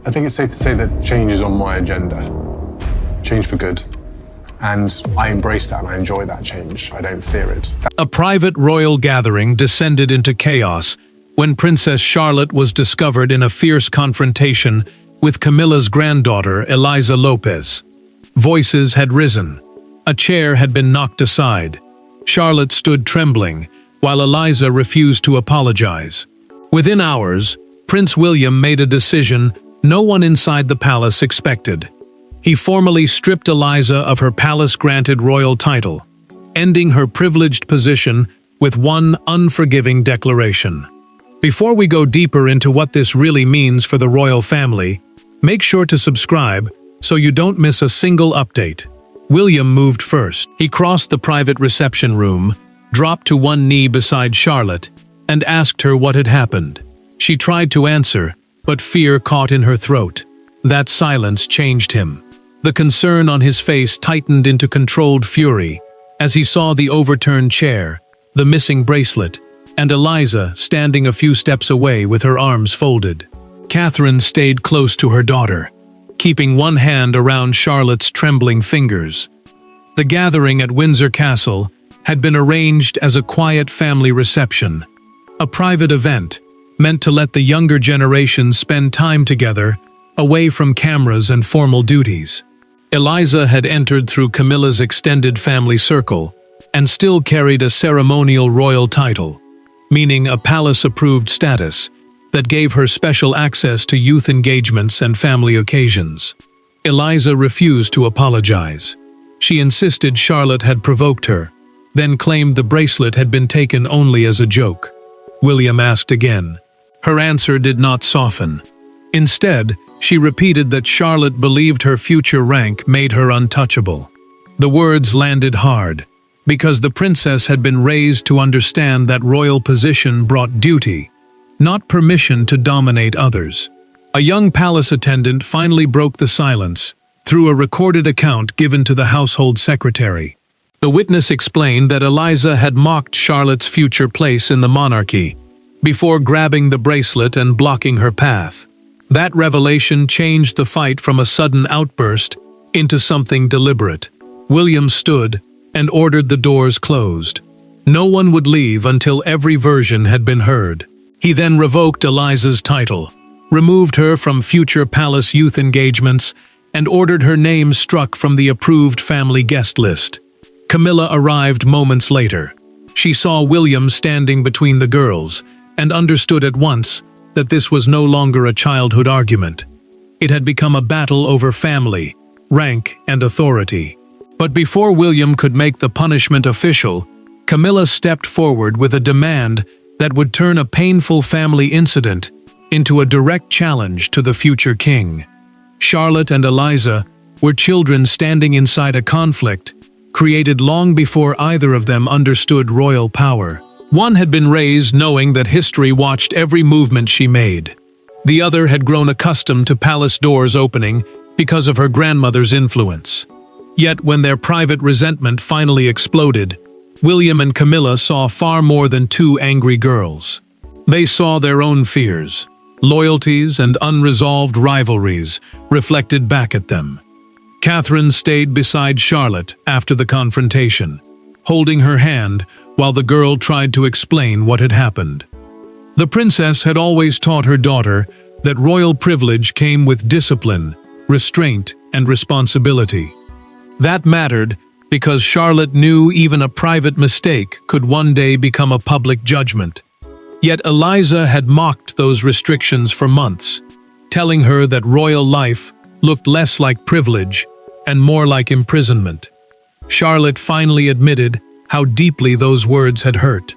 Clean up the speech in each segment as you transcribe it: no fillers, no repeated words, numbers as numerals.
I think it's safe to say that change is on my agenda. Change for good. And I embrace that and I enjoy that change. I don't fear it. A private royal gathering descended into chaos when Princess Charlotte was discovered in a fierce confrontation with Camilla's granddaughter, Eliza Lopes. Voices had risen. A chair had been knocked aside. Charlotte stood trembling, while Eliza refused to apologize. Within hours, Prince William made a decision no one inside the palace expected. He formally stripped Eliza of her palace-granted royal title, ending her privileged position with one unforgiving declaration. Before we go deeper into what this really means for the royal family, make sure to subscribe so you don't miss a single update. William moved first. He crossed the private reception room, dropped to one knee beside Charlotte, and asked her what had happened. She tried to answer, but fear caught in her throat. That silence changed him. The concern on his face tightened into controlled fury as he saw the overturned chair, the missing bracelet, and Eliza standing a few steps away with her arms folded. Catherine stayed close to her daughter, keeping one hand around Charlotte's trembling fingers. The gathering at Windsor Castle had been arranged as a quiet family reception, a private event meant to let the younger generation spend time together, away from cameras and formal duties. Eliza had entered through Camilla's extended family circle and still carried a ceremonial royal title, meaning a palace-approved status that gave her special access to youth engagements and family occasions. Eliza refused to apologize. She insisted Charlotte had provoked her, then claimed the bracelet had been taken only as a joke. William asked again. Her answer did not soften. Instead, she repeated that Charlotte believed her future rank made her untouchable. The words landed hard, because the princess had been raised to understand that royal position brought duty, not permission to dominate others. A young palace attendant finally broke the silence through a recorded account given to the household secretary. The witness explained that Eliza had mocked Charlotte's future place in the monarchy before grabbing the bracelet and blocking her path. That revelation changed the fight from a sudden outburst into something deliberate. William stood and ordered the doors closed. No one would leave until every version had been heard. He then revoked Eliza's title, removed her from future palace youth engagements, and ordered her name struck from the approved family guest list. Camilla arrived moments later. She saw William standing between the girls and understood at once that this was no longer a childhood argument. It had become a battle over family, rank, and authority. But before William could make the punishment official, Camilla stepped forward with a demand that would turn a painful family incident into a direct challenge to the future king. Charlotte and Eliza were children standing inside a conflict created long before either of them understood royal power. One had been raised knowing that history watched every movement she made. The other had grown accustomed to palace doors opening because of her grandmother's influence. Yet when their private resentment finally exploded, William and Camilla saw far more than two angry girls. They saw their own fears, loyalties, and unresolved rivalries reflected back at them. Catherine stayed beside Charlotte after the confrontation, holding her hand while the girl tried to explain what had happened. The princess had always taught her daughter that royal privilege came with discipline, restraint, and responsibility. That mattered because Charlotte knew even a private mistake could one day become a public judgment. Yet Eliza had mocked those restrictions for months, telling her that royal life looked less like privilege and more like imprisonment. Charlotte finally admitted how deeply those words had hurt.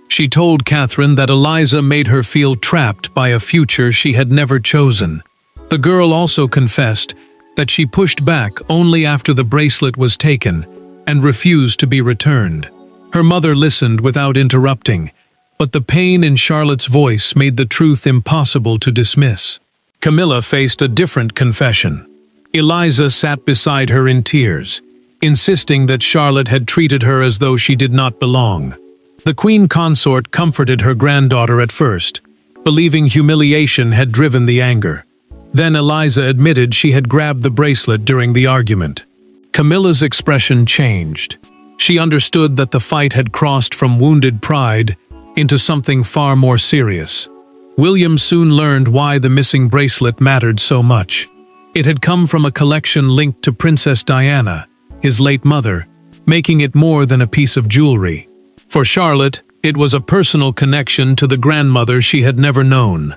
She told Catherine that Eliza made her feel trapped by a future she had never chosen. The girl also confessed that she pushed back only after the bracelet was taken and refused to be returned. Her mother listened without interrupting, but the pain in Charlotte's voice made the truth impossible to dismiss. Camilla faced a different confession. Eliza sat beside her in tears, insisting that Charlotte had treated her as though she did not belong. The queen consort comforted her granddaughter at first, believing humiliation had driven the anger. Then Eliza admitted she had grabbed the bracelet during the argument. Camilla's expression changed. She understood that the fight had crossed from wounded pride into something far more serious. William soon learned why the missing bracelet mattered so much. It had come from a collection linked to Princess Diana, his late mother, making it more than a piece of jewelry. For Charlotte, it was a personal connection to the grandmother she had never known.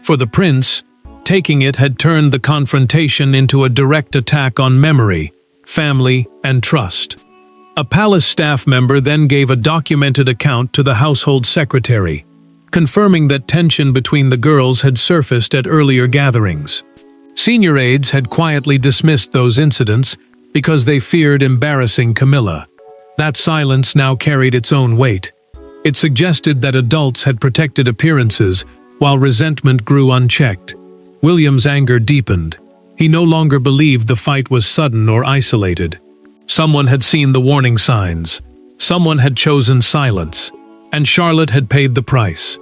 For the prince, taking it had turned the confrontation into a direct attack on memory, family, and trust. A palace staff member then gave a documented account to the household secretary, confirming that tension between the girls had surfaced at earlier gatherings. Senior aides had quietly dismissed those incidents because they feared embarrassing Camilla. That silence now carried its own weight. It suggested that adults had protected appearances while resentment grew unchecked. William's anger deepened. He no longer believed the fight was sudden or isolated. Someone had seen the warning signs. Someone had chosen silence. And Charlotte had paid the price.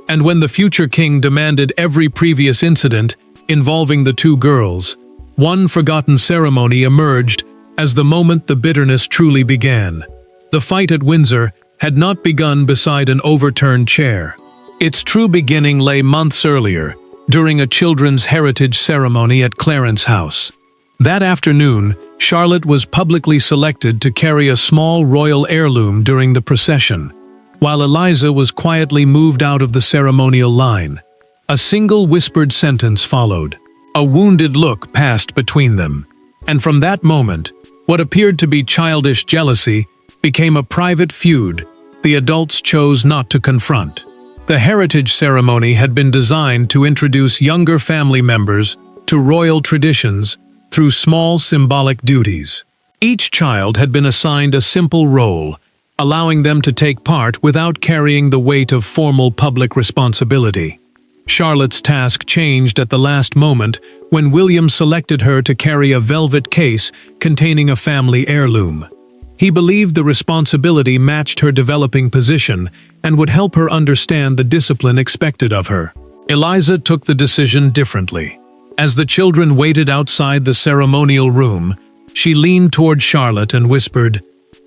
And when the future king demanded every previous incident involving the two girls, one forgotten ceremony emerged as the moment the bitterness truly began. The fight at Windsor had not begun beside an overturned chair. Its true beginning lay months earlier, during a children's heritage ceremony at Clarence House. That afternoon, Charlotte was publicly selected to carry a small royal heirloom during the procession, while Eliza was quietly moved out of the ceremonial line. A single whispered sentence followed. A wounded look passed between them. And from that moment, what appeared to be childish jealousy became a private feud the adults chose not to confront. The heritage ceremony had been designed to introduce younger family members to royal traditions through small symbolic duties. Each child had been assigned a simple role, allowing them to take part without carrying the weight of formal public responsibility. Charlotte's task changed at the last moment when William selected her to carry a velvet case containing a family heirloom. He believed the responsibility matched her developing position and would help her understand the discipline expected of her. Eliza took the decision differently. As the children waited outside the ceremonial room, she leaned toward Charlotte and whispered,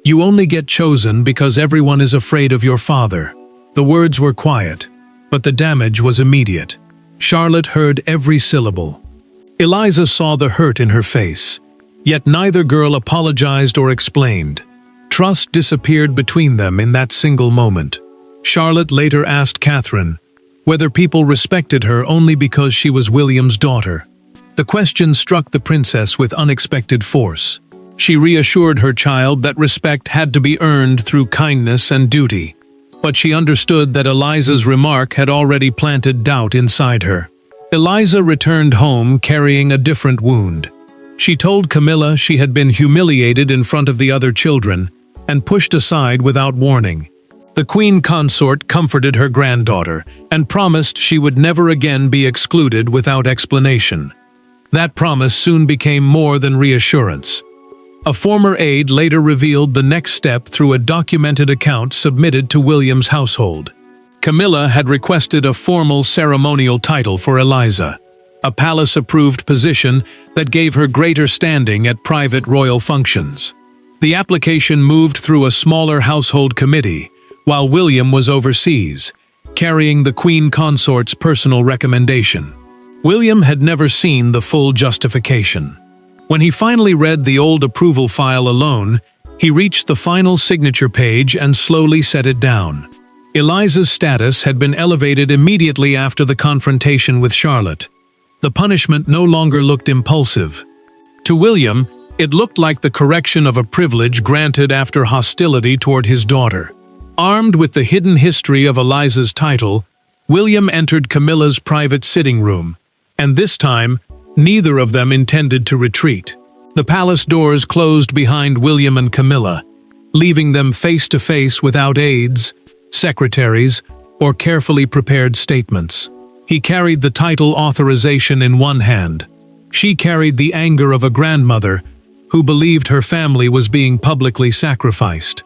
"You only get chosen because everyone is afraid of your father." The words were quiet, but the damage was immediate. Charlotte heard every syllable. Eliza saw the hurt in her face, yet neither girl apologized or explained. Trust disappeared between them in that single moment. Charlotte later asked Catherine whether people respected her only because she was William's daughter. The question struck the princess with unexpected force. She reassured her child that respect had to be earned through kindness and duty, but she understood that Eliza's remark had already planted doubt inside her. Eliza returned home carrying a different wound. She told Camilla she had been humiliated in front of the other children and pushed aside without warning. The queen consort comforted her granddaughter and promised she would never again be excluded without explanation. That promise soon became more than reassurance. A former aide later revealed the next step through a documented account submitted to William's household. Camilla had requested a formal ceremonial title for Eliza, a palace-approved position that gave her greater standing at private royal functions. The application moved through a smaller household committee, while William was overseas, carrying the queen consort's personal recommendation. William had never seen the full justification. When he finally read the old approval file alone, he reached the final signature page and slowly set it down. Eliza's status had been elevated immediately after the confrontation with Charlotte. The punishment no longer looked impulsive. To William, it looked like the correction of a privilege granted after hostility toward his daughter. Armed with the hidden history of Eliza's title, William entered Camilla's private sitting room, and this time, neither of them intended to retreat. The palace doors closed behind William and Camilla, leaving them face to face without aides, secretaries, or carefully prepared statements. He carried the title authorization in one hand. She carried the anger of a grandmother who believed her family was being publicly sacrificed.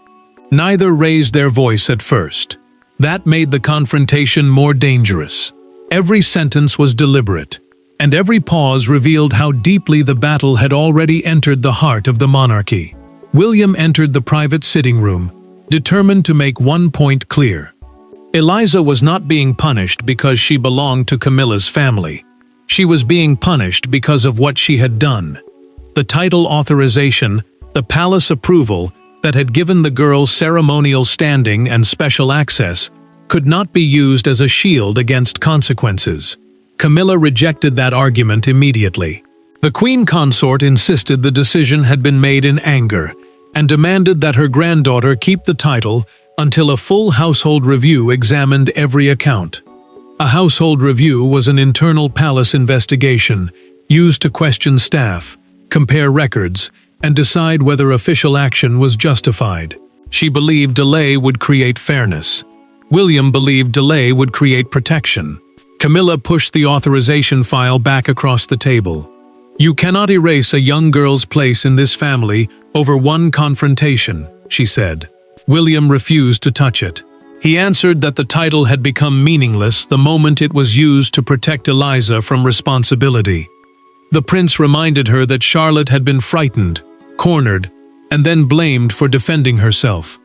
Neither raised their voice at first. That made the confrontation more dangerous. Every sentence was deliberate. and every pause revealed how deeply the battle had already entered the heart of the monarchy. William entered the private sitting room, determined to make one point clear. Eliza was not being punished because she belonged to Camilla's family. She was being punished because of what she had done. The title authorization, the palace approval that had given the girl ceremonial standing and special access, could not be used as a shield against consequences. Camilla rejected that argument immediately. The queen consort insisted the decision had been made in anger, and demanded that her granddaughter keep the title until a full household review examined every account. A household review was an internal palace investigation used to question staff, compare records, and decide whether official action was justified. She believed delay would create fairness. William believed delay would create protection. Camilla pushed the authorization file back across the table. "You cannot erase a young girl's place in this family over one confrontation," she said. William refused to touch it. He answered that the title had become meaningless the moment it was used to protect Eliza from responsibility. The prince reminded her that Charlotte had been frightened, cornered, and then blamed for defending herself.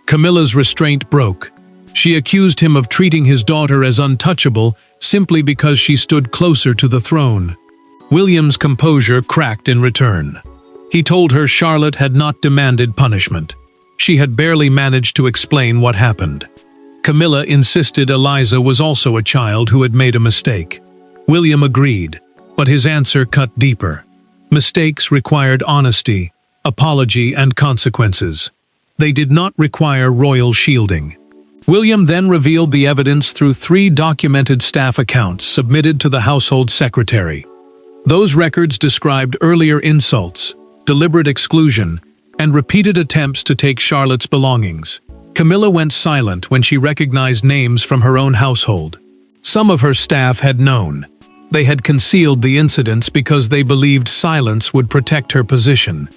Camilla's restraint broke. She accused him of treating his daughter as untouchable simply because she stood closer to the throne. William's composure cracked in return. He told her Charlotte had not demanded punishment. She had barely managed to explain what happened. Camilla insisted Eliza was also a child who had made a mistake. William agreed, but his answer cut deeper. Mistakes required honesty, apology, and consequences. They did not require royal shielding. William then revealed the evidence through 3 documented staff accounts submitted to the household secretary. Those records described earlier insults, deliberate exclusion, and repeated attempts to take Charlotte's belongings. Camilla went silent when she recognized names from her own household. Some of her staff had known. They had concealed the incidents because they believed silence would protect her position.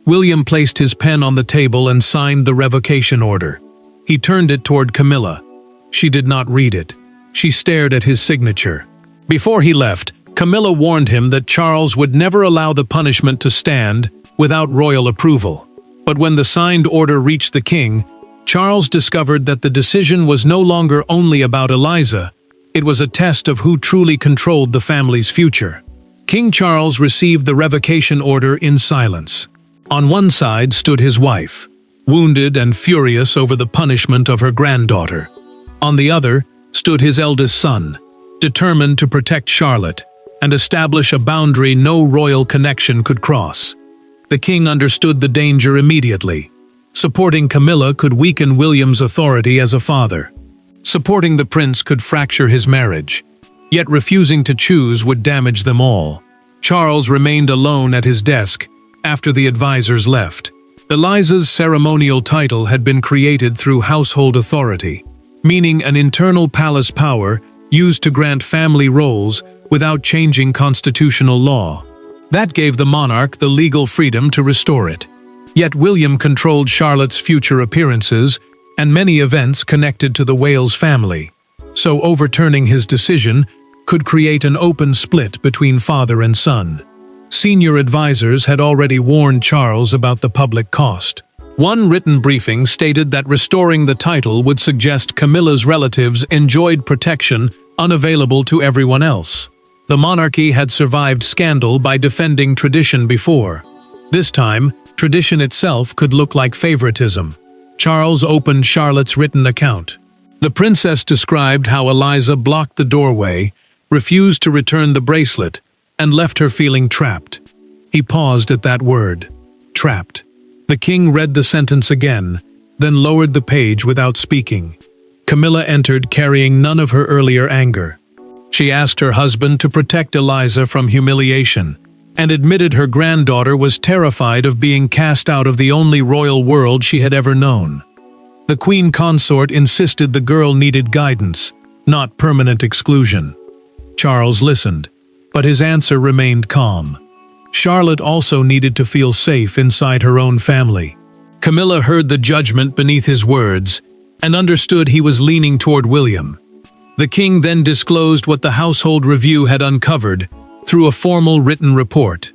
William placed his pen on the table and signed the revocation order. He turned it toward Camilla. She did not read it. She stared at his signature. Before he left, Camilla warned him that Charles would never allow the punishment to stand without royal approval. But when the signed order reached the king, Charles discovered that the decision was no longer only about Eliza. It was a test of who truly controlled the family's future. King Charles received the revocation order in silence. On one side stood his wife, wounded and furious over the punishment of her granddaughter. On the other stood his eldest son, determined to protect Charlotte and establish a boundary no royal connection could cross. The king understood the danger immediately. Supporting Camilla could weaken William's authority as a father. Supporting the prince could fracture his marriage. Yet refusing to choose would damage them all. Charles remained alone at his desk after the advisors left. Eliza's ceremonial title had been created through household authority, meaning an internal palace power used to grant family roles without changing constitutional law. That gave the monarch the legal freedom to restore it. Yet William controlled Charlotte's future appearances and many events connected to the Wales family, so overturning his decision could create an open split between father and son. Senior advisors had already warned Charles about the public cost. One written briefing stated that restoring the title would suggest Camilla's relatives enjoyed protection unavailable to everyone else. The monarchy had survived scandal by defending tradition before. This time, tradition itself could look like favoritism. Charles opened Charlotte's written account. The princess described how Eliza blocked the doorway, refused to return the bracelet, and left her feeling trapped. He paused at that word, trapped. The king read the sentence again, then lowered the page without speaking. Camilla entered carrying none of her earlier anger. She asked her husband to protect Eliza from humiliation, and admitted her granddaughter was terrified of being cast out of the only royal world she had ever known. The queen consort insisted the girl needed guidance, not permanent exclusion. Charles listened, but his answer remained calm. Charlotte also needed to feel safe inside her own family. Camilla heard the judgment beneath his words and understood he was leaning toward William. The king then disclosed what the household review had uncovered, through a formal written report.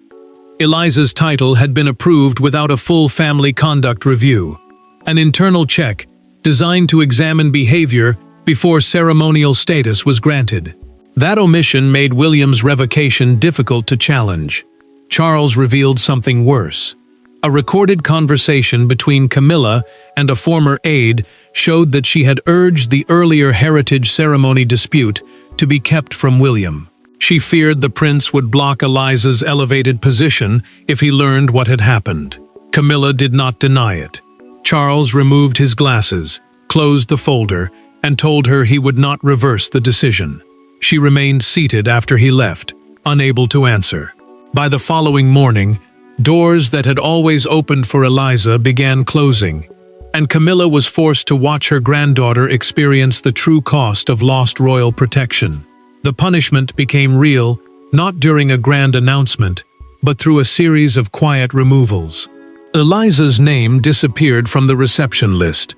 Eliza's title had been approved without a full family conduct review, an internal check designed to examine behavior before ceremonial status was granted. That omission made William's revocation difficult to challenge. Charles revealed something worse. A recorded conversation between Camilla and a former aide showed that she had urged the earlier heritage ceremony dispute to be kept from William. She feared the prince would block Eliza's elevated position if he learned what had happened. Camilla did not deny it. Charles removed his glasses, closed the folder, and told her he would not reverse the decision. She remained seated after he left, unable to answer. By the following morning, doors that had always opened for Eliza began closing, and Camilla was forced to watch her granddaughter experience the true cost of lost royal protection. The punishment became real, not during a grand announcement, but through a series of quiet removals. Eliza's name disappeared from the reception list.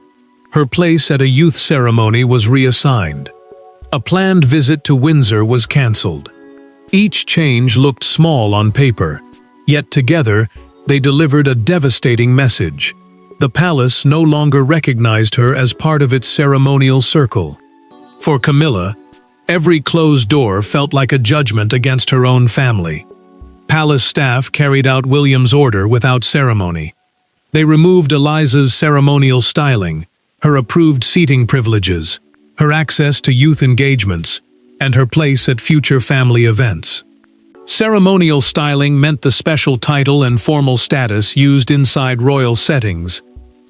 Her place at a youth ceremony was reassigned. A planned visit to Windsor was cancelled. Each change looked small on paper, yet together they delivered a devastating message. The palace no longer recognized her as part of its ceremonial circle. For Camilla, every closed door felt like a judgment against her own family. Palace staff carried out William's order without ceremony. They removed Eliza's ceremonial styling, her approved seating privileges, her access to youth engagements, and her place at future family events. Ceremonial styling meant the special title and formal status used inside royal settings,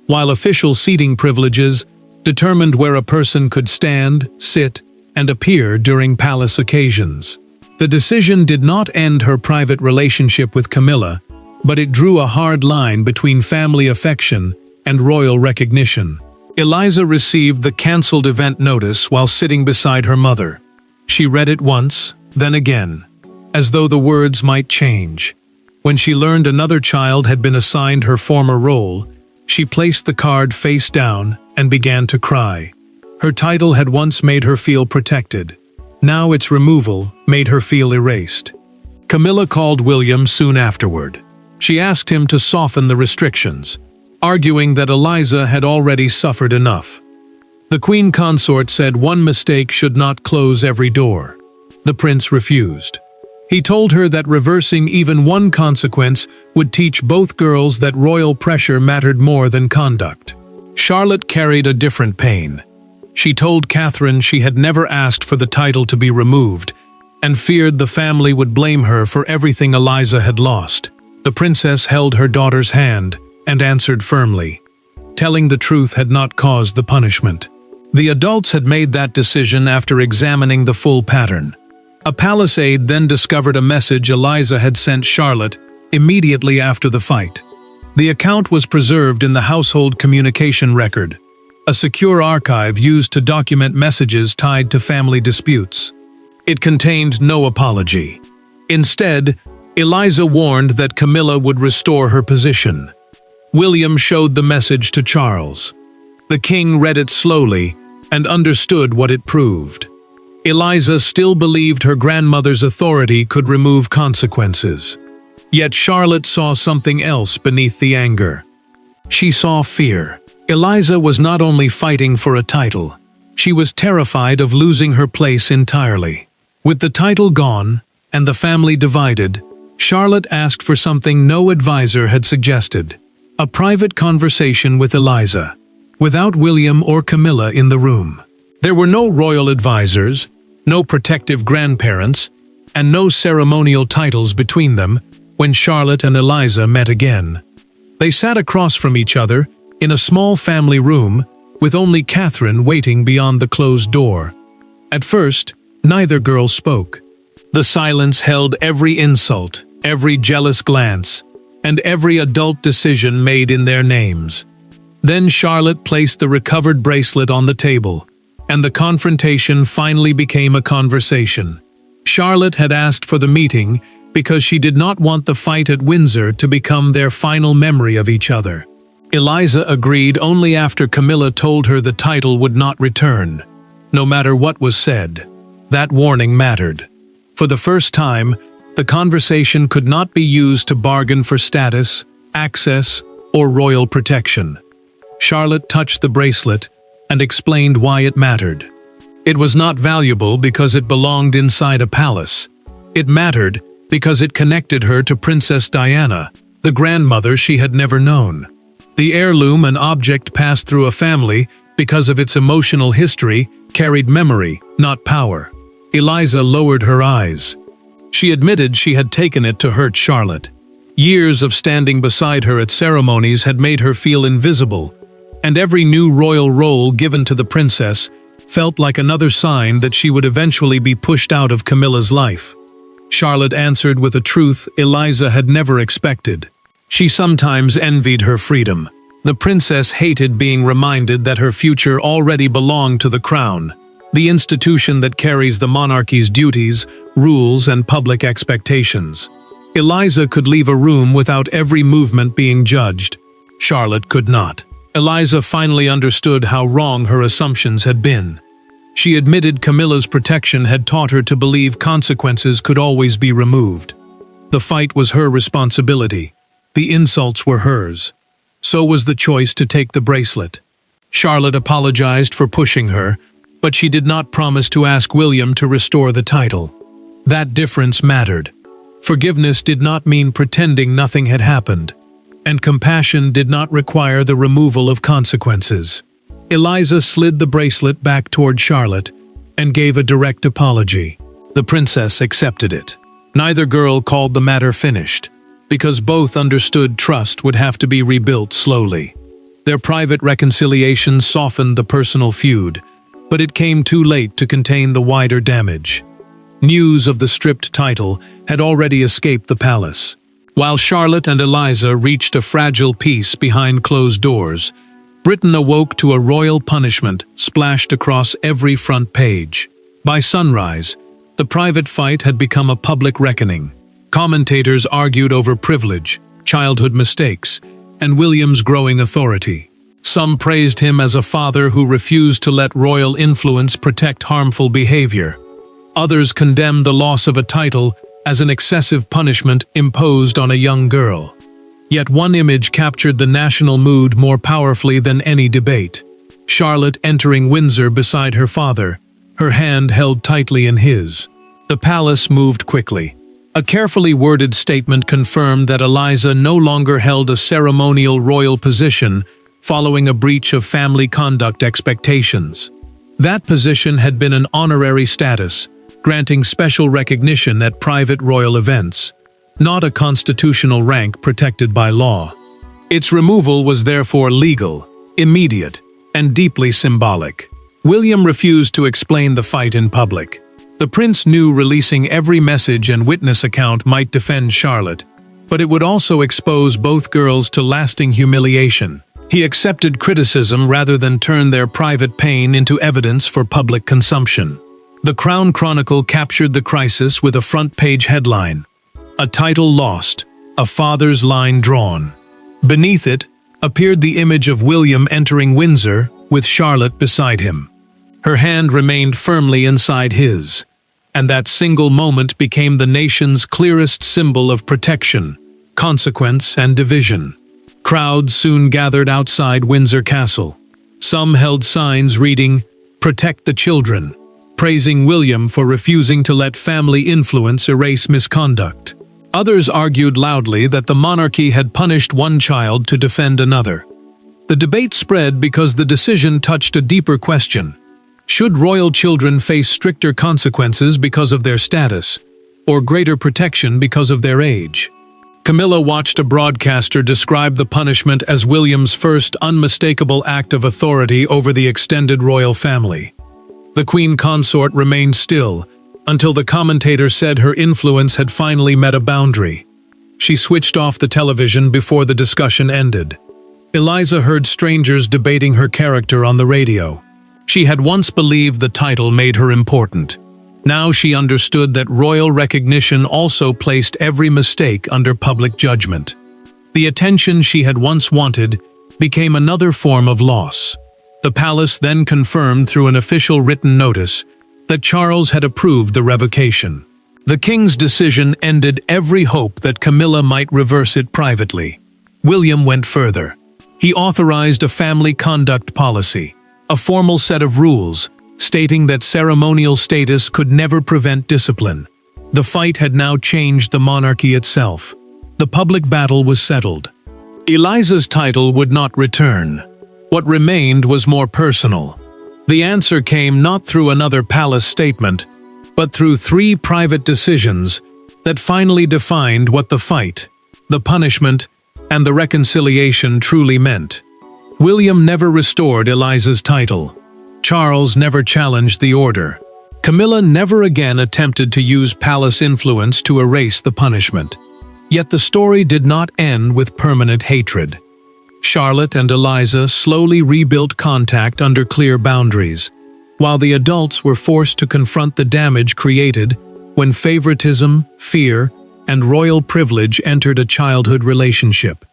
while official seating privileges determined where a person could stand, sit, and appear during palace occasions. The decision did not end her private relationship with Camilla, but it drew a hard line between family affection and royal recognition. Eliza received the cancelled event notice while sitting beside her mother. She read it once, then again, as though the words might change. When she learned another child had been assigned her former role, she placed the card face down and began to cry. Her title had once made her feel protected. Now its removal made her feel erased. Camilla called William soon afterward. She asked him to soften the restrictions, arguing that Eliza had already suffered enough. The queen consort said one mistake should not close every door. The prince refused. He told her that reversing even one consequence would teach both girls that royal pressure mattered more than conduct. Charlotte carried a different pain. She told Catherine she had never asked for the title to be removed, and feared the family would blame her for everything Eliza had lost. The princess held her daughter's hand and answered firmly. Telling the truth had not caused the punishment. The adults had made that decision after examining the full pattern. A palace aide then discovered a message Eliza had sent Charlotte immediately after the fight. The account was preserved in the household communication record, a secure archive used to document messages tied to family disputes. It contained no apology. Instead, Eliza warned that Camilla would restore her position. William showed the message to Charles. The king read it slowly and understood what it proved. Eliza still believed her grandmother's authority could remove consequences. Yet Charlotte saw something else beneath the anger. She saw fear. Eliza was not only fighting for a title, she was terrified of losing her place entirely. With the title gone and the family divided, Charlotte asked for something no advisor had suggested: a private conversation with Eliza, without William or Camilla in the room. There were no royal advisors, no protective grandparents, and no ceremonial titles between them when Charlotte and Eliza met again. They sat across from each other in a small family room, with only Catherine waiting beyond the closed door. At first, neither girl spoke. The silence held every insult, every jealous glance, and every adult decision made in their names. Then Charlotte placed the recovered bracelet on the table, and the confrontation finally became a conversation. Charlotte had asked for the meeting because she did not want the fight at Windsor to become their final memory of each other. Eliza agreed only after Camilla told her the title would not return. No matter what was said, that warning mattered. For the first time, The conversation could not be used to bargain for status, access, or royal protection. Charlotte touched the bracelet and explained why it mattered. It was not valuable because it belonged inside a palace. It mattered because it connected her to Princess Diana, the grandmother she had never known. The heirloom, an object passed through a family because of its emotional history, carried memory, not power. Eliza lowered her eyes. She admitted she had taken it to hurt Charlotte. Years of standing beside her at ceremonies had made her feel invisible, and every new royal role given to the princess felt like another sign that she would eventually be pushed out of Camilla's life. Charlotte answered with a truth Eliza had never expected. She sometimes envied her freedom. The princess hated being reminded that her future already belonged to the crown, the institution that carries the monarchy's duties, rules, and public expectations. Eliza could leave a room without every movement being judged. Charlotte could not. Eliza finally understood how wrong her assumptions had been. She admitted Camilla's protection had taught her to believe consequences could always be removed. The fight was her responsibility. The insults were hers. So was the choice to take the bracelet. Charlotte apologized for pushing her, but she did not promise to ask William to restore the title. That difference mattered. Forgiveness did not mean pretending nothing had happened, and compassion did not require the removal of consequences. Eliza slid the bracelet back toward Charlotte and gave a direct apology. The princess accepted it. Neither girl called the matter finished, because both understood trust would have to be rebuilt slowly. Their private reconciliation softened the personal feud, but it came too late to contain the wider damage. News of the stripped title had already escaped the palace. While Charlotte and Eliza reached a fragile peace behind closed doors, Britain awoke to a royal punishment splashed across every front page. By sunrise, the private fight had become a public reckoning. Commentators argued over privilege, childhood mistakes, and William's growing authority. Some praised him as a father who refused to let royal influence protect harmful behavior. Others condemned the loss of a title as an excessive punishment imposed on a young girl. Yet one image captured the national mood more powerfully than any debate. Charlotte entering Windsor beside her father, her hand held tightly in his. The palace moved quickly. A carefully worded statement confirmed that Eliza no longer held a ceremonial royal position following a breach of family conduct expectations. That position had been an honorary status, granting special recognition at private royal events, not a constitutional rank protected by law. Its removal was therefore legal, immediate, and deeply symbolic. William refused to explain the fight in public. The prince knew releasing every message and witness account might defend Charlotte, but it would also expose both girls to lasting humiliation. He accepted criticism rather than turn their private pain into evidence for public consumption. The Crown Chronicle captured the crisis with a front-page headline: "A title lost, a father's line drawn." Beneath it appeared the image of William entering Windsor with Charlotte beside him. Her hand remained firmly inside his, and that single moment became the nation's clearest symbol of protection, consequence, and division. Crowds soon gathered outside Windsor Castle. Some held signs reading, "Protect the children," praising William for refusing to let family influence erase misconduct. Others argued loudly that the monarchy had punished one child to defend another. The debate spread because the decision touched a deeper question. Should royal children face stricter consequences because of their status, or greater protection because of their age? Camilla watched a broadcaster describe the punishment as William's first unmistakable act of authority over the extended royal family. The queen consort remained still, until the commentator said her influence had finally met a boundary. She switched off the television before the discussion ended. Eliza heard strangers debating her character on the radio. She had once believed the title made her important. Now she understood that royal recognition also placed every mistake under public judgment. The attention she had once wanted became another form of loss. The palace then confirmed through an official written notice that Charles had approved the revocation. The king's decision ended every hope that Camilla might reverse it privately. William went further. He authorized a family conduct policy, a formal set of rules, stating that ceremonial status could never prevent discipline. The fight had now changed the monarchy itself. The public battle was settled. Eliza's title would not return. What remained was more personal. The answer came not through another palace statement, but through 3 private decisions that finally defined what the fight, the punishment, and the reconciliation truly meant. William never restored Eliza's title. Charles never challenged the order. Camilla never again attempted to use palace influence to erase the punishment. Yet the story did not end with permanent hatred. Charlotte and Eliza slowly rebuilt contact under clear boundaries, while the adults were forced to confront the damage created when favoritism, fear, and royal privilege entered a childhood relationship.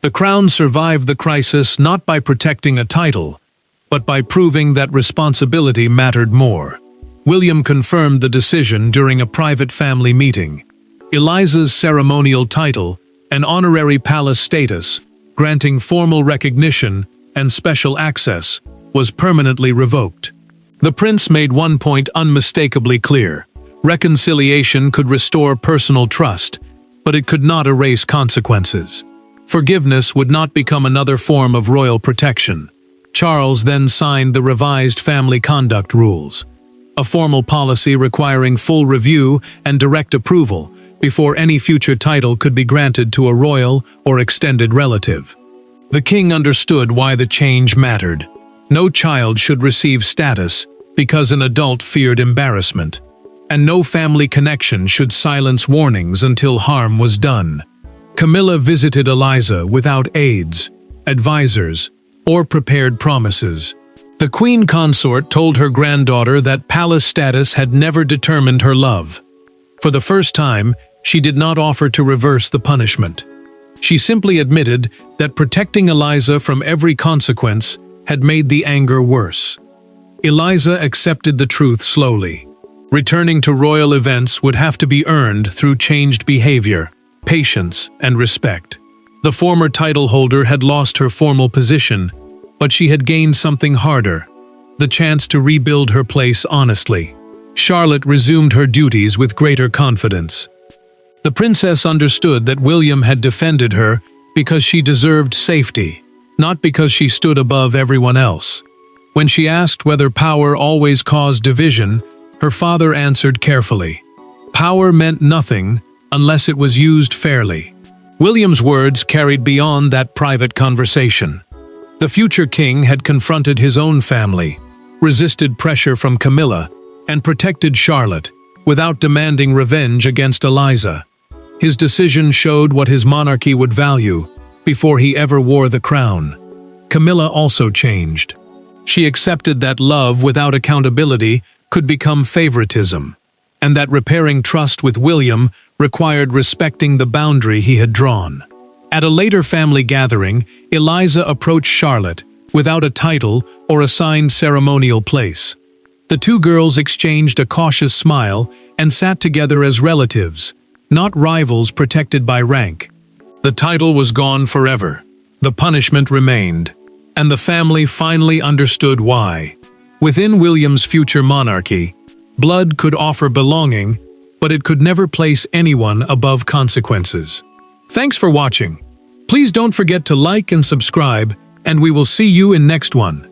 The crown survived the crisis not by protecting a title, but by proving that responsibility mattered more. William confirmed the decision during a private family meeting. Eliza's ceremonial title, an honorary palace status, granting formal recognition and special access, was permanently revoked. The prince made one point unmistakably clear: reconciliation could restore personal trust, but it could not erase consequences. Forgiveness would not become another form of royal protection. Charles then signed the revised family conduct rules, a formal policy requiring full review and direct approval before any future title could be granted to a royal or extended relative. The king understood why the change mattered. No child should receive status because an adult feared embarrassment, and no family connection should silence warnings until harm was done. Camilla visited Eliza without aides, advisors, or prepared promises. The queen consort told her granddaughter that palace status had never determined her love. For the first time, she did not offer to reverse the punishment. She simply admitted that protecting Eliza from every consequence had made the anger worse. Eliza accepted the truth slowly. Returning to royal events would have to be earned through changed behavior, patience, and respect. The former title holder had lost her formal position, but she had gained something harder: the chance to rebuild her place honestly. Charlotte resumed her duties with greater confidence. The princess understood that William had defended her because she deserved safety, not because she stood above everyone else. When she asked whether power always caused division, her father answered carefully: "Power meant nothing unless it was used fairly." William's words carried beyond that private conversation. The future king had confronted his own family, resisted pressure from Camilla, and protected Charlotte, without demanding revenge against Eliza. His decision showed what his monarchy would value before he ever wore the crown. Camilla also changed. She accepted that love without accountability could become favoritism, and that repairing trust with William required respecting the boundary he had drawn. At a later family gathering, Eliza approached Charlotte without a title or assigned ceremonial place. The two girls exchanged a cautious smile and sat together as relatives, not rivals protected by rank. The title was gone forever. The punishment remained, and the family finally understood why. Within William's future monarchy, blood could offer belonging, but it could never place anyone above consequences. Thanks for watching. Please don't forget to like and subscribe, and we will see you in next one.